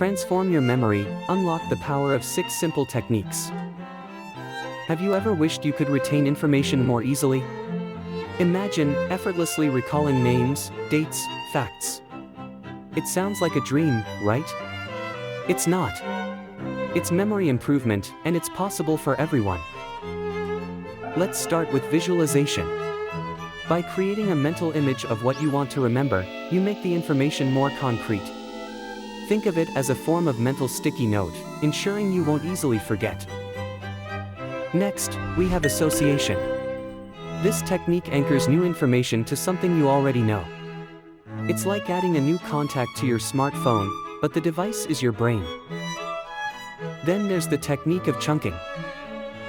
transform your memory, unlock the power of 6 simple techniques. Have you ever wished you could retain information more easily? Imagine effortlessly recalling names, dates, facts. It sounds like a dream, right? It's not. It's memory improvement, and it's possible for everyone. Let's start with visualization. By creating a mental image of what you want to remember, you make the information more concrete. Think of it as a form of mental sticky note, ensuring you won't easily forget. Next, we have association. This technique anchors new information to something you already know. It's like adding a new contact to your smartphone, but the device is your brain. Then there's the technique of chunking.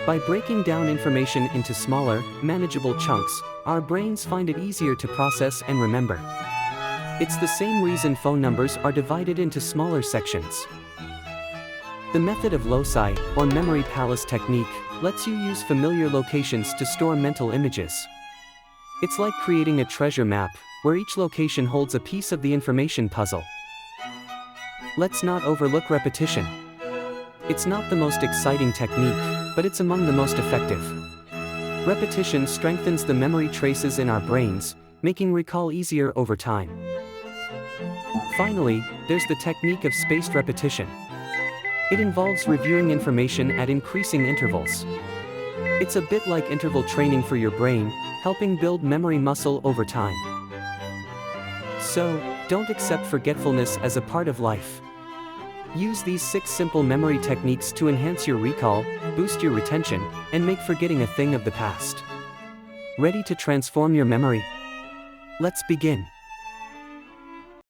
By breaking down information into smaller, manageable chunks, our brains find it easier to process and remember. It's the same reason phone numbers are divided into smaller sections. The method of loci, or memory palace technique, lets you use familiar locations to store mental images. It's like creating a treasure map, where each location holds a piece of the information puzzle. Let's not overlook repetition. It's not the most exciting technique, but it's among the most effective. Repetition strengthens the memory traces in our brains, making recall easier over time. Finally, there's the technique of spaced repetition. It involves reviewing information at increasing intervals. It's a bit like interval training for your brain, helping build memory muscle over time. So, don't accept forgetfulness as a part of life. Use these 6 simple memory techniques to enhance your recall, boost your retention, and make forgetting a thing of the past. Ready to transform your memory? Let's begin.